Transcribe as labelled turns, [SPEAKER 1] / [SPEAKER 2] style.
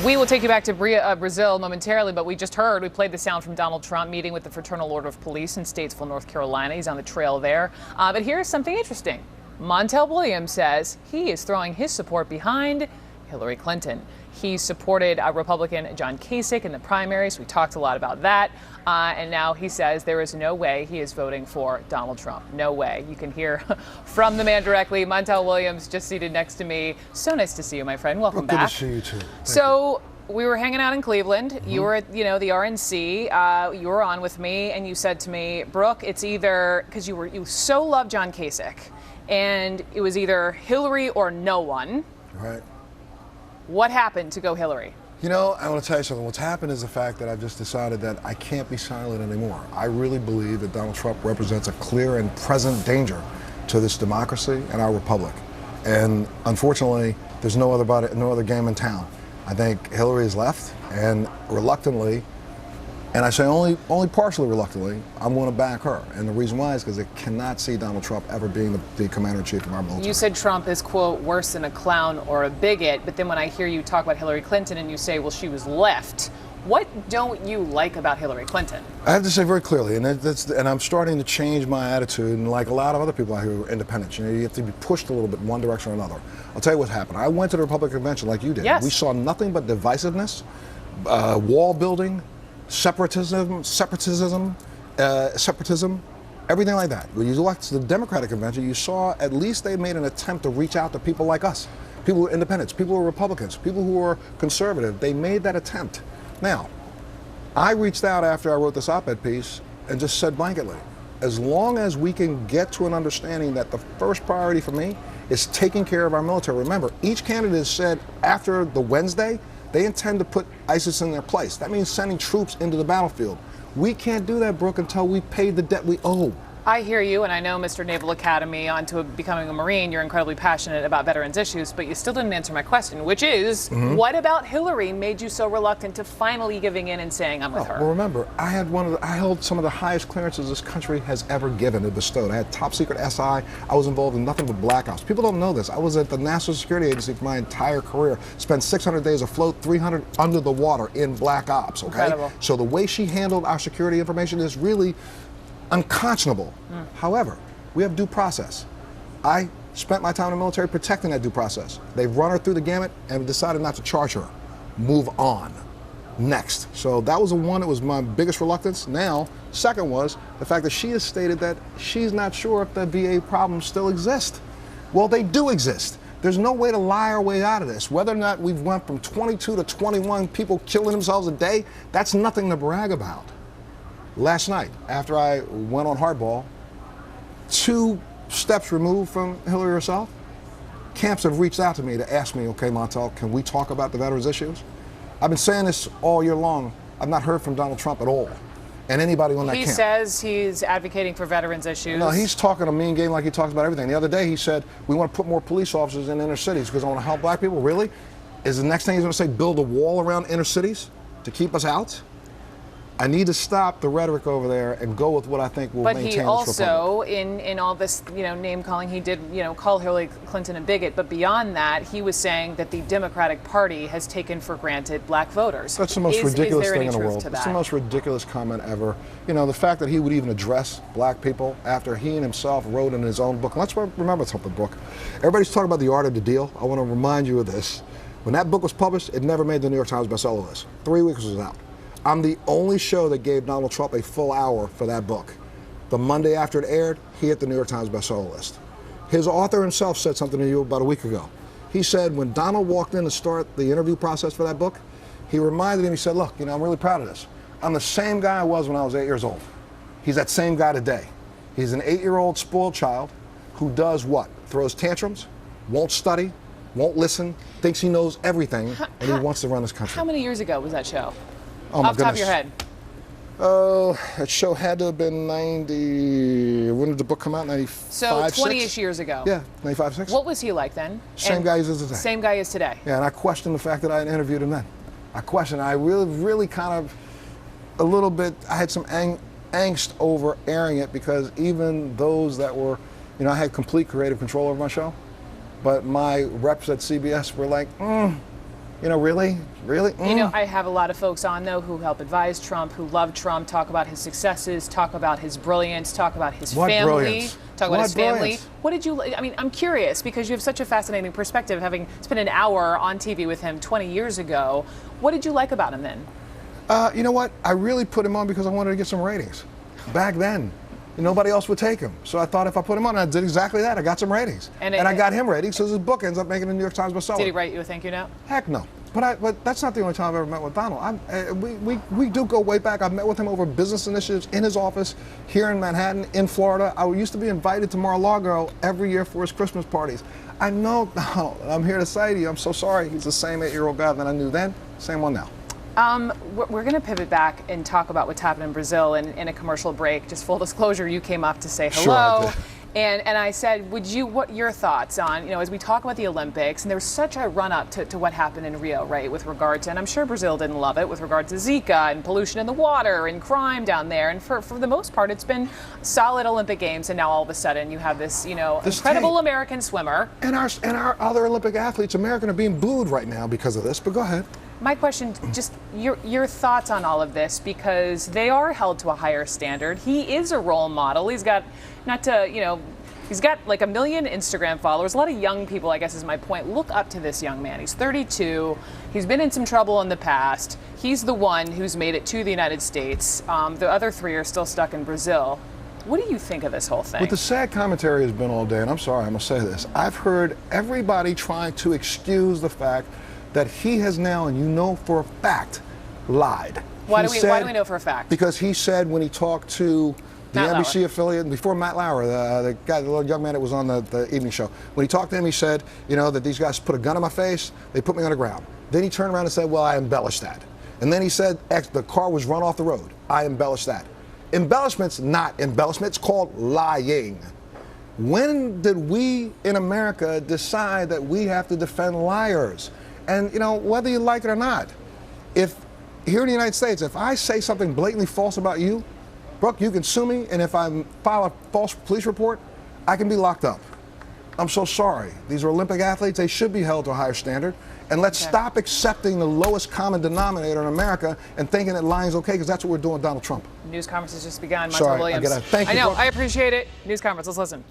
[SPEAKER 1] We will take you back to Brazil momentarily, but we just heard, we played the sound from Donald Trump meeting with the Fraternal Order of Police in Statesville, North Carolina. He's on the trail there. But here's something interesting. Montel Williams says he is throwing his support behind Hillary Clinton. He supported Republican John Kasich in the primaries. We talked a lot about that. And now he says there is no way he is voting for Donald Trump. No way. You can hear from the man directly. Montel Williams just seated next to me. So nice to see you, my friend. Welcome back.
[SPEAKER 2] Good to see you, too.
[SPEAKER 1] So we were hanging out in Cleveland. You were at, the RNC. You were on with me, and you said to me, Brooke, it's either, because you so love John Kasich, and it was either Hillary or no one.
[SPEAKER 2] Right.
[SPEAKER 1] What happened to go Hillary?
[SPEAKER 2] You know, I want to tell you something. What's happened is the fact that I've just decided that I can't be silent anymore. I really believe that Donald Trump represents a clear and present danger to this democracy and our republic. And unfortunately, there's no other game in town. I think Hillary is left, and reluctantly, and I say only partially reluctantly, I'm going to back her. And the reason why is because I cannot see Donald Trump ever being the commander-in-chief of our military.
[SPEAKER 1] You said Trump is, quote, worse than a clown or a bigot, but then when I hear you talk about Hillary Clinton and you say, well, she was left, what don't you like about Hillary Clinton?
[SPEAKER 2] I have to say very clearly, and I'm starting to change my attitude, and like a lot of other people out here who are independents, you have to be pushed a little bit in one direction or another. I'll tell you what happened. I went to the Republican convention like you did.
[SPEAKER 1] Yes.
[SPEAKER 2] We saw nothing but divisiveness, wall building, separatism, everything like that. When you looked to the Democratic convention, you saw at least they made an attempt to reach out to people like us, people who are independents, people who are Republicans, people who are conservative. They made that attempt. Now, I reached out after I wrote this op-ed piece and just said blanketly, as long as we can get to an understanding that the first priority for me is taking care of our military. Remember, each candidate has said after the Wednesday, they intend to put ISIS in their place. That means sending troops into the battlefield. We can't do that, Brooke, until we pay the debt we owe.
[SPEAKER 1] I hear you, and I know, Mr. Naval Academy, on to becoming a Marine, you're incredibly passionate about veterans issues, but you still didn't answer my question, which is, what about Hillary made you so reluctant to finally giving in and saying, I'm with her?
[SPEAKER 2] Well, remember, I held some of the highest clearances this country has ever given and bestowed. I had top secret SI. I was involved in nothing but black ops. People don't know this. I was at the National Security Agency for my entire career. Spent 600 days afloat, 300 under the water in black ops, okay?
[SPEAKER 1] Incredible.
[SPEAKER 2] So the way she handled our security information is really unconscionable. However, we have due process. I spent my time in the military protecting that due process. They've run her through the gamut and decided not to charge her. Move on. Next. So that was the one that was my biggest reluctance. Now, second was the fact that she has stated that she's not sure if the VA problems still exist. Well, they do exist. There's no way to lie our way out of this. Whether or not we've went from 22 to 21 people killing themselves a day, that's nothing to brag about. Last night, after I went on hardball, 2 steps removed from Hillary herself, camps have reached out to me to ask me, okay, Montel, can we talk about the veterans issues? I've been saying this all year long. I've not heard from Donald Trump at all, and anybody on that camp.
[SPEAKER 1] He says he's advocating for veterans issues.
[SPEAKER 2] No, he's talking a mean game like he talks about everything. The other day he said, we want to put more police officers in inner cities because I want to help black people. Really? Is the next thing he's going to say build a wall around inner cities to keep us out? I need to stop the rhetoric over there and go with what I think will maintain this republic.
[SPEAKER 1] But he also, in all this, name calling, he did, call Hillary Clinton a bigot. But beyond that, he was saying that the Democratic Party has taken for granted black voters.
[SPEAKER 2] That's the most ridiculous thing in the world. It's the most ridiculous comment ever. The fact that he would even address black people after he and himself wrote in his own book. And let's remember something, Brooke. Everybody's talking about the art of the deal. I want to remind you of this. When that book was published, it never made the New York Times bestseller list. 3 weeks was out. I'm the only show that gave Donald Trump a full hour for that book. The Monday after it aired, he hit the New York Times bestseller list. His author himself said something to you about a week ago. He said when Donald walked in to start the interview process for that book, he reminded him, he said, look, I'm really proud of this. I'm the same guy I was when I was 8 years old. He's that same guy today. He's an 8-year-old spoiled child who does what? Throws tantrums, won't study, won't listen, thinks he knows everything, and he wants to run this country.
[SPEAKER 1] How many years ago was that show?
[SPEAKER 2] Oh, my
[SPEAKER 1] Off the top of your head.
[SPEAKER 2] That show had to have been 90. When did the book come out? 95,
[SPEAKER 1] So 20-ish years ago.
[SPEAKER 2] Yeah, 95, 6.
[SPEAKER 1] What was he like then?
[SPEAKER 2] Same guy he is today.
[SPEAKER 1] Same guy as today.
[SPEAKER 2] Yeah, and I questioned the fact that I had interviewed him then. I really kind of, a little bit, I had some angst over airing it because even those that were, I had complete creative control over my show, but my reps at CBS were like, You know, really? Really?
[SPEAKER 1] You know, I have a lot of folks on, though, who help advise Trump, who love Trump, talk about his successes, talk about his brilliance, talk about his family.
[SPEAKER 2] Brilliance?
[SPEAKER 1] Talk about his family. What did you, I mean, I'm curious because you have such a fascinating perspective, having spent an hour on TV with him 20 years ago. What did you like about him then?
[SPEAKER 2] You know what? I really put him on because I wanted to get some ratings. Back then, nobody else would take him. So I thought if I put him on, I did exactly that. I got some ratings. And I got him ratings, so his book ends up making the New York Times bestseller.
[SPEAKER 1] Did he write you a thank you note?
[SPEAKER 2] Heck no. But that's not the only time I've ever met with Donald. We do go way back. I've met with him over business initiatives in his office here in Manhattan, in Florida. I used to be invited to Mar-a-Lago every year for his Christmas parties. I know Donald. I'm here to say to you, I'm so sorry. He's the same 8-year-old guy that I knew then, same one now.
[SPEAKER 1] We're going to pivot back and talk about what's happened in Brazil in a commercial break. Just full disclosure, you came up to say hello.
[SPEAKER 2] Sure, I did.
[SPEAKER 1] And I said, what your thoughts on, as we talk about the Olympics, and there was such a run-up to what happened in Rio, right, with regard to, and I'm sure Brazil didn't love it, with regard to Zika and pollution in the water and crime down there. And for the most part, it's been solid Olympic Games, and now all of a sudden you have this, incredible American swimmer.
[SPEAKER 2] And our other Olympic athletes, American, are being booed right now because of this, but go ahead.
[SPEAKER 1] My question, just your thoughts on all of this, because they are held to a higher standard. He is a role model. He's got, he's got like 1 million Instagram followers. A lot of young people, I guess is my point, look up to this young man. He's 32. He's been in some trouble in the past. He's the one who's made it to the United States. The other 3 are still stuck in Brazil. What do you think of this whole thing?
[SPEAKER 2] What the sad commentary has been all day, and I'm sorry, I'm going to say this. I've heard everybody trying to excuse the fact that he has now, and for a fact, lied.
[SPEAKER 1] Why do we know for a fact?
[SPEAKER 2] Because he said when he talked to the NBC affiliate, before Matt Lauer, the little young man that was on the evening show, when he talked to him, he said, that these guys put a gun in my face, they put me on the ground. Then he turned around and said, well, I embellished that. And then he said, the car was run off the road. I embellished that. Embellishment's not embellishment, it's called lying. When did we in America decide that we have to defend liars? And, whether you like it or not, if here in the United States, if I say something blatantly false about you, Brooke, you can sue me, and if I file a false police report, I can be locked up. I'm so sorry. These are Olympic athletes. They should be held to a higher standard. And let's stop accepting the lowest common denominator in America and thinking that lying's okay, because that's what we're doing with Donald Trump.
[SPEAKER 1] News conference has just begun. Montel
[SPEAKER 2] Sorry,
[SPEAKER 1] Williams.
[SPEAKER 2] thank you.
[SPEAKER 1] I know. I appreciate it. News conference. Let's listen.